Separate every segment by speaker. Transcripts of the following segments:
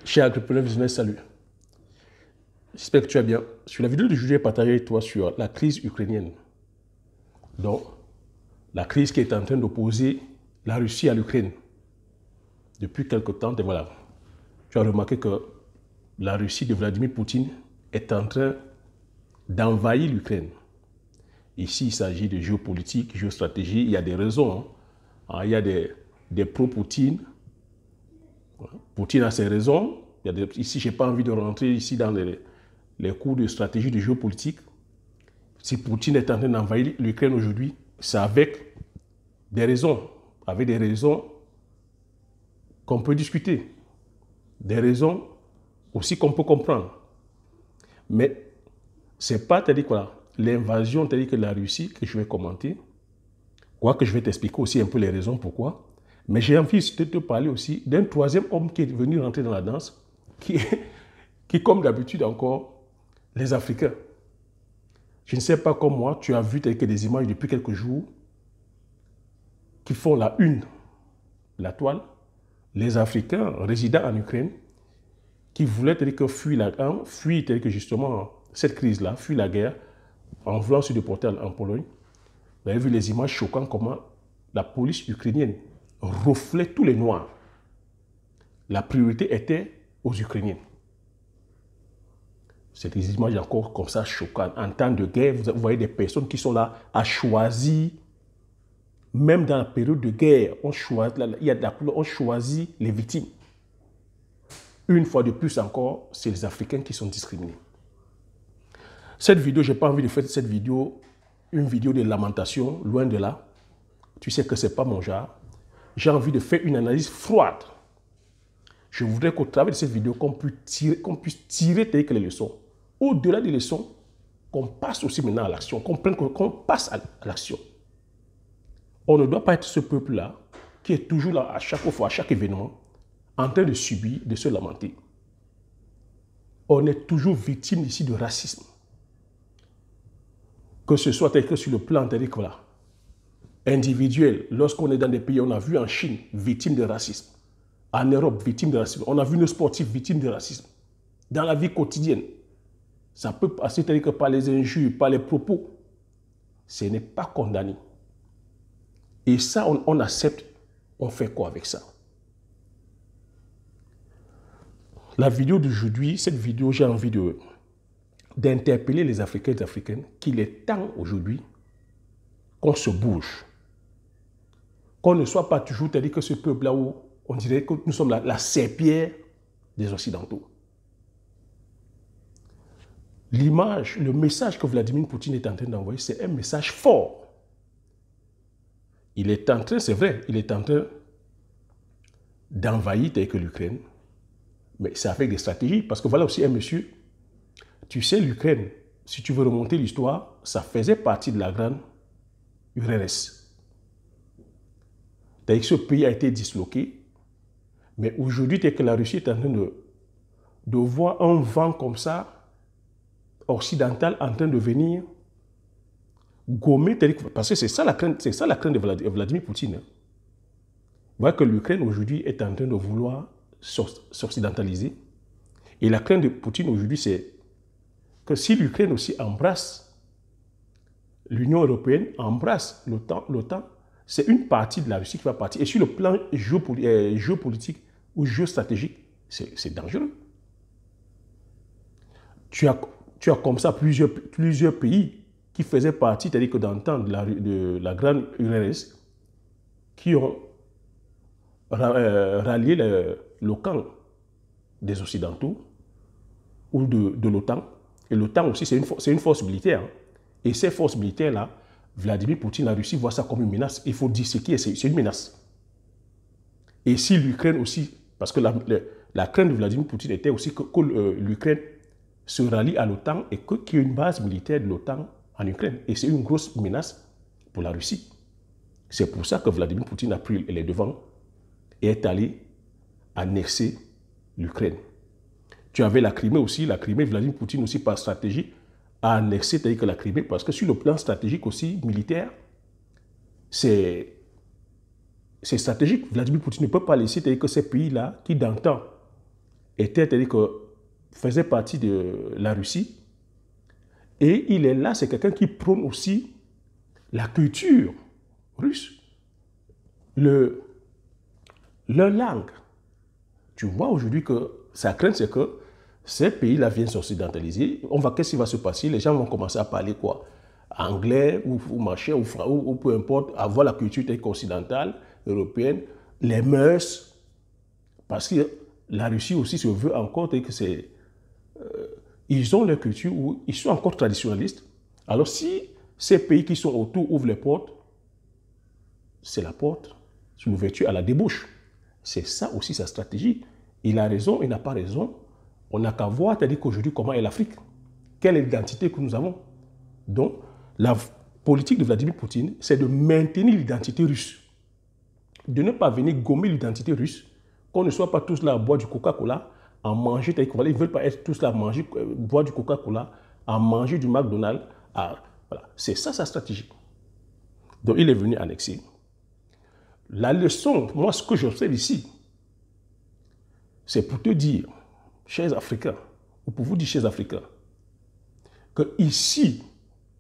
Speaker 1: Cher entrepreneur business, salut. J'espère que tu vas bien. Sur la vidéo de aujourd'hui, j'ai partagé avec toi sur la crise ukrainienne. Donc, la crise qui est en train d'opposer la Russie à l'Ukraine. Depuis quelque temps, et voilà. Tu as remarqué que la Russie de Vladimir Poutine est en train d'envahir l'Ukraine. Ici, il s'agit de géopolitique, géostratégie. Il y a des raisons. Il y a des pro-Poutine. Poutine a ses raisons. Ici, je n'ai pas envie de rentrer ici dans les cours de stratégie de géopolitique. Si Poutine est en train d'envahir l'Ukraine aujourd'hui, c'est avec des raisons. Avec des raisons qu'on peut discuter. Des raisons aussi qu'on peut comprendre. Mais ce n'est pas l'invasion de la Russie que je vais commenter. Quoique je vais t'expliquer aussi un peu les raisons pourquoi. Mais j'ai envie de te parler aussi d'un troisième homme qui est venu rentrer dans la danse, qui comme d'habitude encore, les Africains. Je ne sais pas comme moi, tu as vu des images depuis quelques jours qui font la une, la toile. Les Africains résidant en Ukraine qui voulaient fuir justement cette crise-là, fuir la guerre en voulant se déporter en Pologne. Vous avez vu les images choquantes comment la police ukrainienne reflait tous les Noirs. La priorité était aux Ukrainiens. C'est des images encore comme ça choquantes. En temps de guerre, vous voyez des personnes qui sont là à choisir, même dans la période de guerre, on choisit les victimes. Une fois de plus encore, c'est les Africains qui sont discriminés. Cette vidéo, je n'ai pas envie de faire cette vidéo, une vidéo de lamentation, loin de là. Tu sais que ce n'est pas mon genre. J'ai envie de faire une analyse froide. Je voudrais qu'au travers de cette vidéo, qu'on puisse tirer les leçons. Au-delà des leçons, qu'on passe aussi maintenant à l'action, qu'on passe à l'action. On ne doit pas être ce peuple-là qui est toujours là à chaque fois, à chaque événement, en train de subir, de se lamenter. On est toujours victime ici de racisme. Que ce soit sur le plan individuel, lorsqu'on est dans des pays, on a vu en Chine, victime de racisme. En Europe, victime de racisme. On a vu nos sportifs victimes de racisme. Dans la vie quotidienne, ça peut passer par les injures, par les propos. Ce n'est pas condamné. Et ça, on accepte. On fait quoi avec ça? La vidéo d'aujourd'hui, cette vidéo, j'ai envie d'interpeller les Africains et les Africaines qu'il est temps aujourd'hui qu'on se bouge. Qu'on ne soit pas toujours, que ce peuple-là où on dirait que nous sommes la serpillière des Occidentaux. L'image, le message que Vladimir Poutine est en train d'envoyer, c'est un message fort. Il est en train, c'est vrai, il est en train d'envahir l'Ukraine, mais c'est avec des stratégies, parce que voilà aussi un monsieur, tu sais, l'Ukraine, si tu veux remonter l'histoire, ça faisait partie de la grande URSS. Ce pays a été disloqué, mais aujourd'hui, que la Russie est en train de voir un vent comme ça, occidental, en train de venir gommer, parce que c'est ça la crainte de Vladimir Poutine. Vous voyez que l'Ukraine aujourd'hui est en train de vouloir s'occidentaliser. Et la crainte de Poutine aujourd'hui, c'est que si l'Ukraine aussi embrasse l'Union européenne, embrasse l'OTAN, c'est une partie de la Russie qui va partir. Et sur le plan géopolitique ou géostratégique, c'est dangereux. Tu as comme ça plusieurs pays qui faisaient partie, c'est-à-dire que dans le temps de la grande URSS, qui ont rallié le camp des Occidentaux ou de l'OTAN. Et l'OTAN aussi, c'est une force militaire. Et ces forces militaires-là, Vladimir Poutine, la Russie, voit ça comme une menace. Il faut dire ce qui est, c'est une menace. Et si l'Ukraine aussi, parce que la crainte de Vladimir Poutine était aussi que l'Ukraine se rallie à l'OTAN et qu'il y ait une base militaire de l'OTAN en Ukraine. Et c'est une grosse menace pour la Russie. C'est pour ça que Vladimir Poutine a pris les devants et est allé annexer l'Ukraine. Tu avais la Crimée aussi. La Crimée, Vladimir Poutine aussi, par stratégie, a annexé la Crimée parce que sur le plan stratégique aussi, militaire, c'est stratégique. Vladimir Poutine ne peut pas laisser que ces pays-là, qui d'antan c'est-à-dire que faisait partie de la Russie. Et il est là, c'est quelqu'un qui prône aussi la culture russe, leur langue. Tu vois aujourd'hui que sa crainte, c'est que ces pays-là viennent s'occidentaliser. Qu'est-ce qui va se passer? Les gens vont commencer à parler quoi? Anglais ou machin, ou peu importe, avoir la culture occidentale, européenne, les mœurs. Parce que la Russie aussi se veut encore que c'est... ils ont leur culture où ils sont encore traditionnalistes. Alors si ces pays qui sont autour ouvrent les portes, c'est la porte, c'est l'ouverture à la débauche. C'est ça aussi sa stratégie. Il a raison, il n'a pas raison. On n'a qu'à voir, c'est-à-dire qu'aujourd'hui, comment est l'Afrique? Quelle est l'identité que nous avons? Donc, la politique de Vladimir Poutine, c'est de maintenir l'identité russe. De ne pas venir gommer l'identité russe, qu'on ne soit pas tous là à boire du Coca-Cola, à manger, ils ne veulent pas être tous là à manger, boire du Coca-Cola, à manger du McDonald's. Voilà. C'est ça sa stratégie. Donc, il est venu annexer. La leçon, moi, ce que j'observe ici, c'est pour te dire, chers Africains, ou pour vous dire, chers Africains, que ici,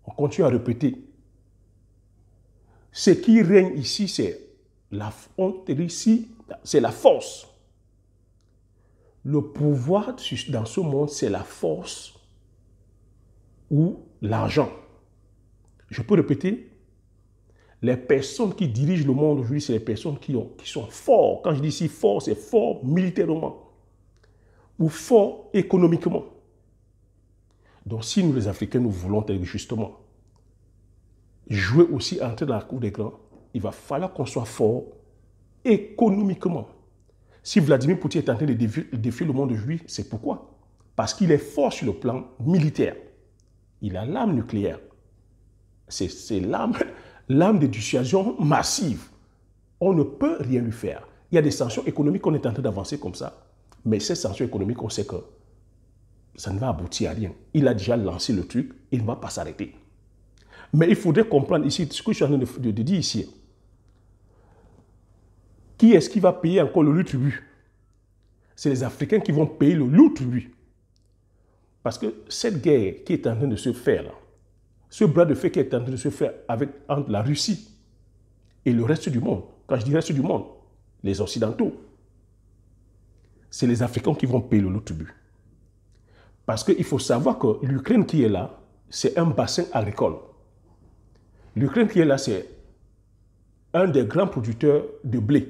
Speaker 1: on continue à répéter, ce qui règne ici, c'est c'est la force. Le pouvoir dans ce monde, c'est la force ou l'argent. Je peux répéter, les personnes qui dirigent le monde aujourd'hui, c'est les personnes qui sont fortes. Quand je dis ici fort, c'est fort militairement ou fort économiquement. Donc si nous les Africains, nous voulons justement jouer aussi entre dans la cour des grands, il va falloir qu'on soit fort économiquement. Si Vladimir Poutine est en train de défier le monde aujourd'hui, c'est pourquoi? Parce qu'il est fort sur le plan militaire. Il a l'arme nucléaire. C'est l'arme de dissuasion massive. On ne peut rien lui faire. Il y a des sanctions économiques qu'on est en train d'avancer comme ça. Mais ces sanctions économiques, on sait que ça ne va aboutir à rien. Il a déjà lancé le truc, il ne va pas s'arrêter. Mais il faudrait comprendre ici, ce que je suis en train de dire ici. Qui est-ce qui va payer encore le lourd tribut? C'est les Africains qui vont payer le lourd tribut. Parce que cette guerre qui est en train de se faire, là, ce bras de fer qui est en train de se faire entre la Russie et le reste du monde, quand je dis reste du monde, les Occidentaux, c'est les Africains qui vont payer le lourd tribut. Parce qu'il faut savoir que l'Ukraine qui est là, c'est un bassin agricole. L'Ukraine qui est là, c'est un des grands producteurs de blé.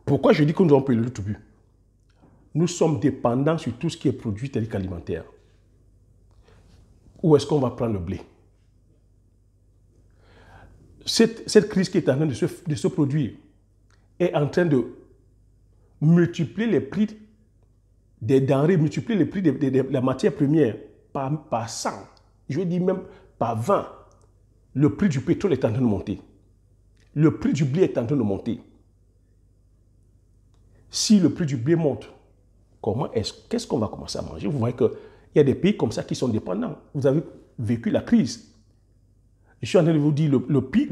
Speaker 1: Pourquoi je dis que nous devons payer le lourd tribut? Nous sommes dépendants sur tout ce qui est produit tel qu'alimentaire. Où est-ce qu'on va prendre le blé? Cette crise qui est en train de se produire est en train de multiplier les prix des denrées, multiplier les prix de la matière première par 100. Je dis même par 20. Le prix du pétrole est en train de monter. Le prix du blé est en train de monter. Si le prix du blé monte, qu'est-ce qu'on va commencer à manger? Vous voyez qu'il y a des pays comme ça qui sont dépendants. Vous avez vécu la crise. Je suis en train de vous dire, le pire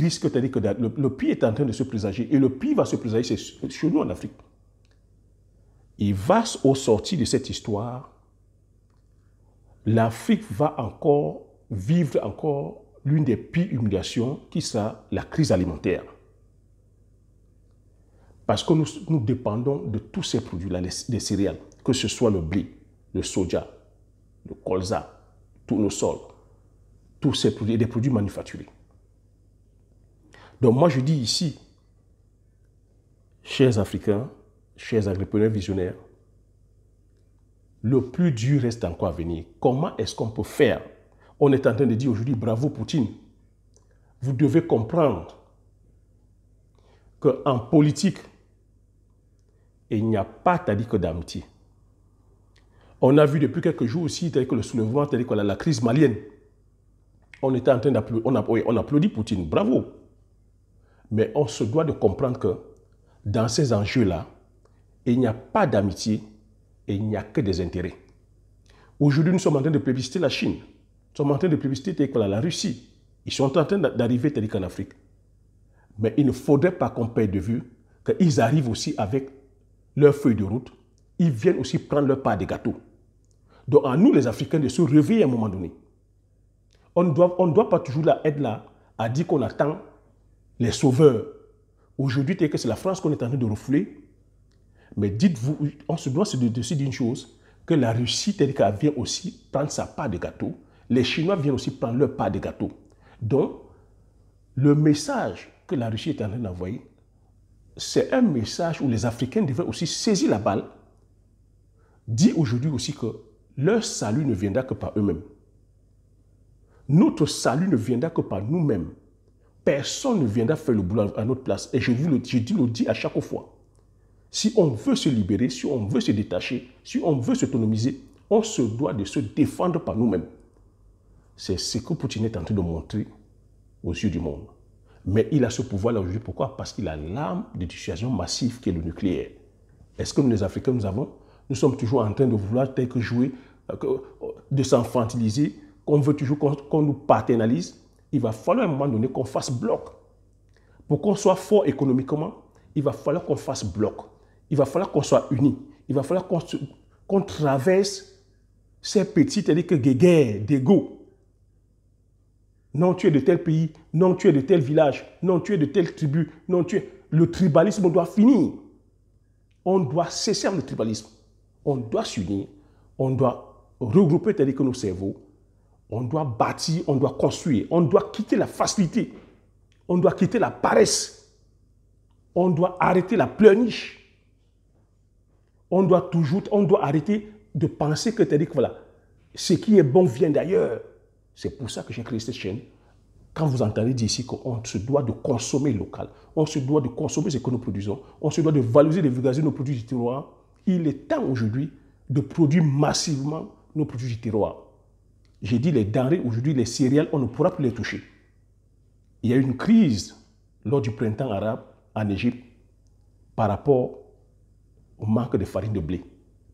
Speaker 1: risque, c'est-à-dire que le pire est en train de se présager. Et le pire va se présager, c'est chez nous en Afrique. Et au sortir de cette histoire, l'Afrique va encore vivre l'une des pires humiliations qui sera la crise alimentaire. Parce que nous dépendons de tous ces produits-là, les céréales, que ce soit le blé, le soja, le colza, tous nos sols, tous ces produits, des produits manufacturés. Donc moi je dis ici, chers Africains, chers agripreneurs visionnaires, le plus dur reste encore à venir. Comment est-ce qu'on peut faire? On est en train de dire aujourd'hui, bravo Poutine. Vous devez comprendre qu'en politique, il n'y a pas que d'amitié. On a vu depuis quelques jours aussi, tel que le soulèvement, tel que la crise malienne. On était en train d'applaudir, on applaudit Poutine, bravo. Mais on se doit de comprendre que dans ces enjeux-là, il n'y a pas d'amitié et il n'y a que des intérêts. Aujourd'hui, nous sommes en train de plébisciter la Chine. Nous sommes en train de plébisciter la Russie. Ils sont en train d'arriver tel qu'en Afrique. Mais il ne faudrait pas qu'on perde de vue qu'ils arrivent aussi avec leur feuille de route, ils viennent aussi prendre leur part des gâteaux. Donc à nous les Africains de se réveiller à un moment donné. On ne doit pas toujours être là à dire qu'on attend les sauveurs. Aujourd'hui, que c'est la France qu'on est en train de refouler. Mais dites-vous, on se doit se décider d'une chose, que la Russie, qu'elle vient aussi prendre sa part de gâteau. Les Chinois viennent aussi prendre leur part de gâteau. Donc, le message que la Russie est en train d'envoyer, c'est un message où les Africains devraient aussi saisir la balle, dire aujourd'hui aussi que leur salut ne viendra que par eux-mêmes. Notre salut ne viendra que par nous-mêmes. Personne ne viendra faire le boulot à notre place. Et je le dis à chaque fois. Si on veut se libérer, si on veut se détacher, si on veut s'autonomiser, on se doit de se défendre par nous-mêmes. C'est ce que Poutine est en train de montrer aux yeux du monde. Mais il a ce pouvoir-là aujourd'hui. Pourquoi? Parce qu'il a l'arme de dissuasion massive qui est le nucléaire. Est-ce que nous, les Africains, nous sommes toujours en train de vouloir tel que jouer, de s'infantiliser, qu'on veut toujours qu'on nous paternalise? Il va falloir à un moment donné qu'on fasse bloc. Pour qu'on soit fort économiquement, il va falloir qu'on fasse bloc. Il va falloir qu'on soit unis. Il va falloir qu'on traverse ces petites guerres d'ego. Non, tu es de tel pays. Non, tu es de tel village. Non, tu es de telle tribu. Non, tu es... Le tribalisme doit finir. On doit cesser le tribalisme. On doit s'unir. On doit regrouper nos cerveaux. On doit bâtir, on doit construire. On doit quitter la facilité. On doit quitter la paresse. On doit arrêter la pleurniche. On doit arrêter de penser que voilà, ce qui est bon vient d'ailleurs. C'est pour ça que j'ai créé cette chaîne. Quand vous entendez dire ici qu'on se doit de consommer local, on se doit de consommer ce que nous produisons, on se doit de valoriser et de vulgariser nos produits du terroir, il est temps aujourd'hui de produire massivement nos produits du terroir. J'ai dit les denrées, aujourd'hui les céréales, on ne pourra plus les toucher. Il y a eu une crise lors du printemps arabe en Égypte par rapport au manque de farine de blé.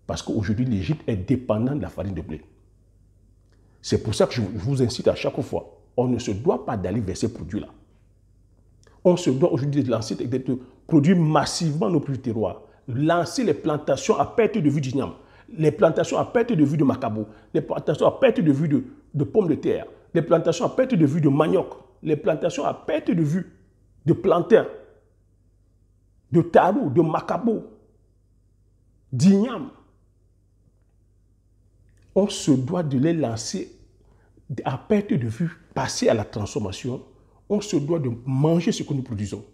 Speaker 1: Parce qu'aujourd'hui, l'Égypte est dépendante de la farine de blé. C'est pour ça que je vous incite à chaque fois, on ne se doit pas d'aller vers ces produits-là. On se doit aujourd'hui de produire massivement nos produits terroirs, lancer les plantations à perte de vue d'igname, les plantations à perte de vue de macabo, les plantations à perte de vue de pommes de terre, les plantations à perte de vue de manioc, les plantations à perte de vue de plantains, de taro, de macabo, d'igname. On se doit de les lancer à perte de vue, passer à la transformation. On se doit de manger ce que nous produisons.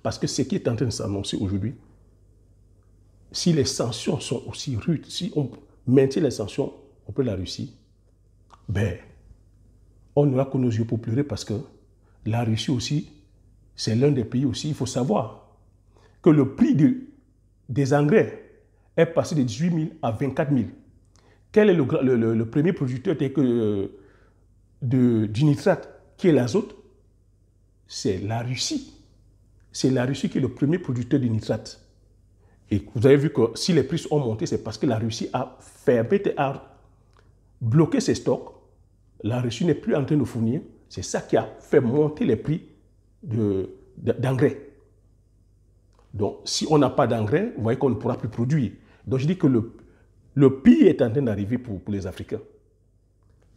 Speaker 1: Parce que ce qui est en train de s'annoncer aujourd'hui, si les sanctions sont aussi rudes, si on maintient les sanctions auprès de la Russie, ben, on n'aura que nos yeux pour pleurer parce que la Russie aussi, c'est l'un des pays aussi, il faut savoir que le prix des engrais est passé de 18 000 à 24 000. Quel est le premier producteur du nitrate qui est l'azote? C'est la Russie. C'est la Russie qui est le premier producteur de nitrate. Et vous avez vu que si les prix ont monté, c'est parce que la Russie a bloqué ses stocks. La Russie n'est plus en train de fournir. C'est ça qui a fait monter les prix d'engrais. Donc, si on n'a pas d'engrais, vous voyez qu'on ne pourra plus produire. Donc, je dis que le pire est en train d'arriver pour les Africains.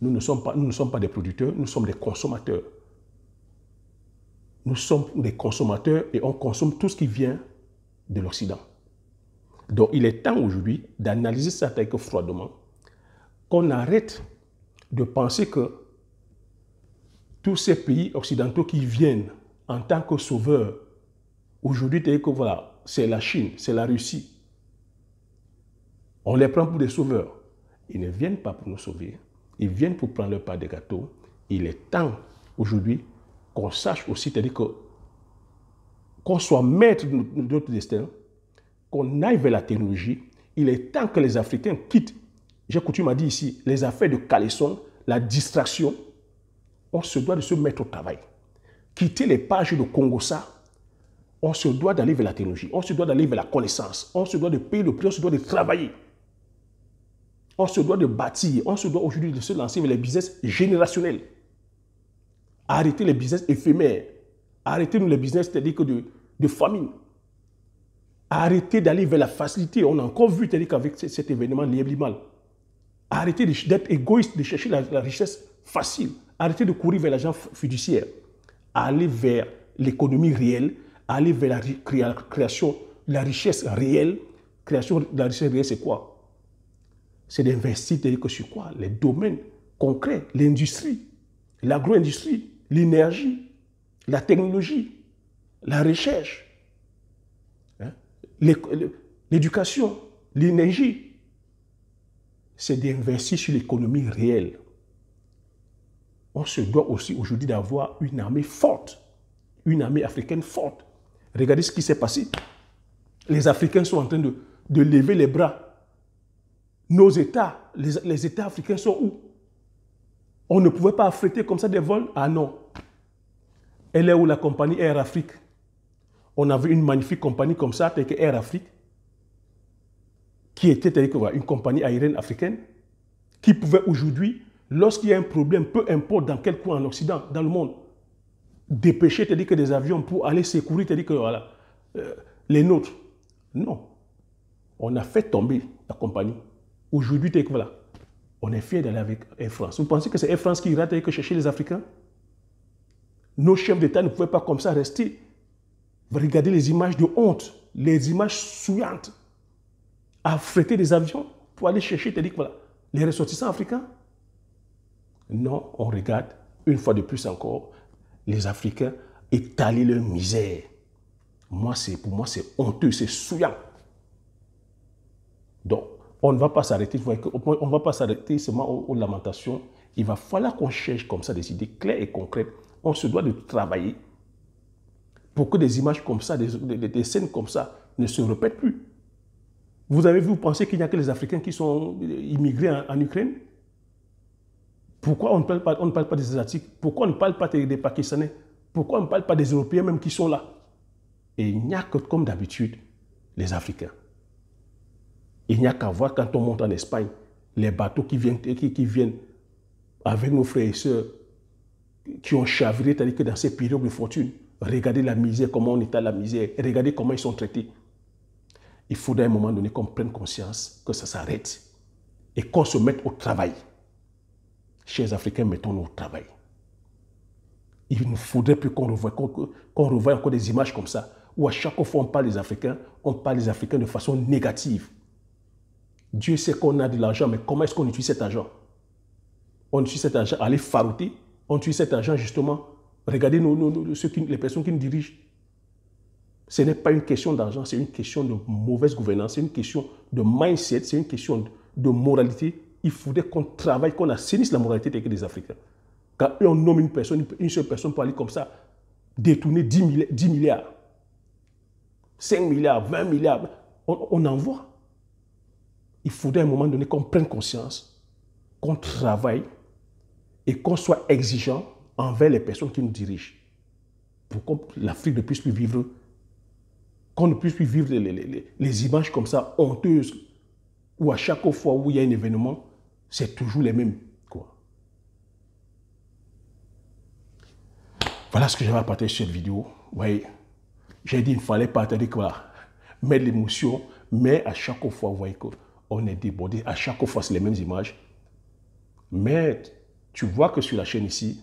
Speaker 1: Nous ne sommes pas des producteurs, nous sommes des consommateurs. Nous sommes des consommateurs et on consomme tout ce qui vient de l'Occident. Donc, il est temps aujourd'hui d'analyser ça avec froidement, qu'on arrête de penser que tous ces pays occidentaux qui viennent en tant que sauveurs, aujourd'hui, voilà, c'est la Chine, c'est la Russie. On les prend pour des sauveurs. Ils ne viennent pas pour nous sauver. Ils viennent pour prendre leur part des gâteaux. Il est temps aujourd'hui qu'on sache aussi, c'est-à-dire qu'on soit maître de notre destin, qu'on aille vers la technologie. Il est temps que les Africains quittent, j'ai coutume à dire ici, les affaires de caleçon, la distraction. On se doit de se mettre au travail. Quitter les pages de Congossa. On se doit d'aller vers la technologie. On se doit d'aller vers la connaissance. On se doit de payer le prix. On se doit de travailler. On se doit de bâtir. On se doit aujourd'hui de se lancer vers les business générationnels. Arrêter les business éphémères. Arrêter les business, c'est-à-dire que de famine. Arrêtez d'aller vers la facilité. On a encore vu qu'avec cet événement Liebli-Mal. Arrêtez d'être égoïste, de chercher la richesse facile. Arrêtez de courir vers l'argent fiduciaire. Allez vers l'économie réelle. Allez vers la création de la richesse réelle. Création de la richesse réelle, c'est quoi? C'est d'investir sur quoi? Les domaines concrets, l'industrie, l'agro-industrie, l'énergie, la technologie, la recherche, hein? L'éducation, l'énergie. C'est d'investir sur l'économie réelle. On se doit aussi aujourd'hui d'avoir une armée forte, une armée africaine forte. Regardez ce qui s'est passé. Les Africains sont en train de lever les bras. Nos États, les États africains sont où? On ne pouvait pas affréter comme ça des vols? Ah non. Elle est où la compagnie Air Afrique? On avait une magnifique compagnie comme ça, telle que Air Afrique, qui était une compagnie aérienne africaine, qui pouvait aujourd'hui, lorsqu'il y a un problème, peu importe dans quel coin en Occident, dans le monde, dépêcher des avions pour aller secourir voilà, les nôtres. Non. On a fait tomber la compagnie. Aujourd'hui, voilà, on est fiers d'aller avec Air France. Vous pensez que c'est Air France qui ira chercher les Africains? Nos chefs d'État ne pouvaient pas comme ça rester. Regardez les images de honte, les images souillantes, affréter des avions pour aller chercher voilà, les ressortissants africains. Non, on regarde, une fois de plus encore, les Africains étaler leur misère. Pour moi, c'est honteux, c'est souillant. Donc, on ne va pas s'arrêter, on ne va pas s'arrêter seulement aux lamentations. Il va falloir qu'on cherche comme ça des idées claires et concrètes. On se doit de travailler pour que des images comme ça, des scènes comme ça ne se répètent plus. Vous avez vu, vous pensez qu'il n'y a que les Africains qui sont immigrés en Ukraine? Pourquoi on ne parle pas des Asiatiques? Pourquoi on ne parle pas des Pakistanais? Pourquoi on ne parle pas des Européens même qui sont là? Et il n'y a que, comme d'habitude, les Africains. Il n'y a qu'à voir quand on monte en Espagne, les bateaux qui viennent avec nos frères et sœurs qui ont chaviré dans ces périodes de fortune. Regardez la misère, comment on est à la misère. Regardez comment ils sont traités. Il faudrait à un moment donné qu'on prenne conscience que ça s'arrête et qu'on se mette au travail. Chers Africains, mettons-nous au travail. Il ne faudrait plus qu'on revoie encore des images comme ça, où à chaque fois on parle des Africains de façon négative. Dieu sait qu'on a de l'argent, mais comment est-ce qu'on utilise cet argent? On utilise cet argent à aller farouter. On utilise cet argent justement. Regardez les personnes qui nous dirigent. Ce n'est pas une question d'argent, c'est une question de mauvaise gouvernance, c'est une question de mindset, c'est une question de moralité. Il faudrait qu'on travaille, qu'on assainisse la moralité des Africains. Quand on nomme une seule personne pour aller comme ça, détourner 10 milliards, 5 milliards, 20 milliards, on en voit. Il faudrait à un moment donné qu'on prenne conscience, qu'on travaille et qu'on soit exigeant envers les personnes qui nous dirigent. Pour que l'Afrique ne puisse plus vivre, qu'on ne puisse plus vivre les images comme ça, honteuses, où à chaque fois où il y a un événement, c'est toujours les mêmes. Voilà ce que j'avais à partager sur cette vidéo. Oui, j'ai dit qu'il ne fallait pas attendre mettre l'émotion, mais à chaque fois, vous voyez qu'on est débordé. À chaque fois, c'est les mêmes images. Mais tu vois que sur la chaîne ici,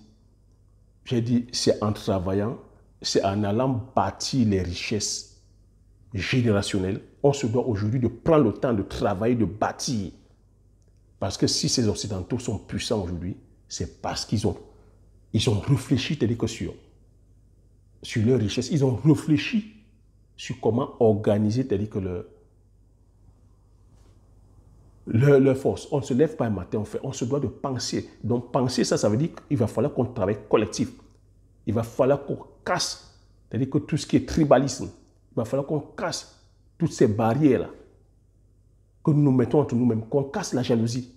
Speaker 1: j'ai dit, c'est en travaillant, c'est en allant bâtir les richesses générationnelles. On se doit aujourd'hui de prendre le temps de travailler, de bâtir. Parce que si ces Occidentaux sont puissants aujourd'hui, c'est parce qu'ils ont réfléchi sur leur richesse. Ils ont réfléchi sur comment organiser leur force. On ne se lève pas un matin, on se doit de penser. Donc penser, ça veut dire qu'il va falloir qu'on travaille collectif. Il va falloir qu'on casse, c'est-à-dire que tout ce qui est tribalisme, il va falloir qu'on casse toutes ces barrières-là que nous nous mettons entre nous-mêmes, qu'on casse la jalousie.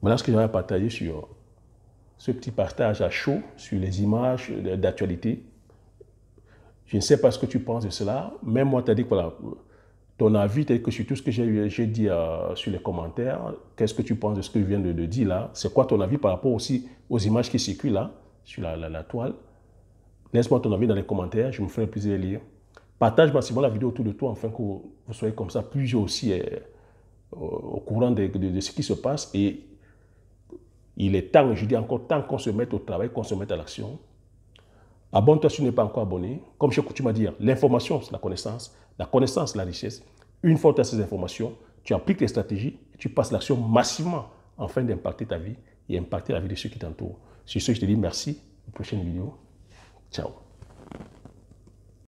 Speaker 1: Voilà ce que j'avais partagé sur ce petit partage à chaud sur les images d'actualité. Je ne sais pas ce que tu penses de cela. Même moi, tu as dit que voilà, ton avis, tel que sur tout ce que j'ai dit sur les commentaires, qu'est-ce que tu penses de ce que je viens de dire là? C'est quoi ton avis par rapport aussi aux images qui circulent là, sur la toile? Laisse-moi ton avis dans les commentaires, je me ferai plaisir de lire. Partage massivement la vidéo autour de toi afin que vous soyez comme ça plusieurs aussi au courant de ce qui se passe. Et il est temps, je dis encore, temps qu'on se mette au travail, qu'on se mette à l'action. Abonne-toi si tu n'es pas encore abonné. Comme j'ai coutume à dire, l'information, c'est la connaissance, la richesse. Une fois que tu as ces informations, tu appliques les stratégies, tu passes l'action massivement afin d'impacter ta vie et impacter la vie de ceux qui t'entourent. Sur ce, je te dis merci. À la prochaine vidéo. Ciao.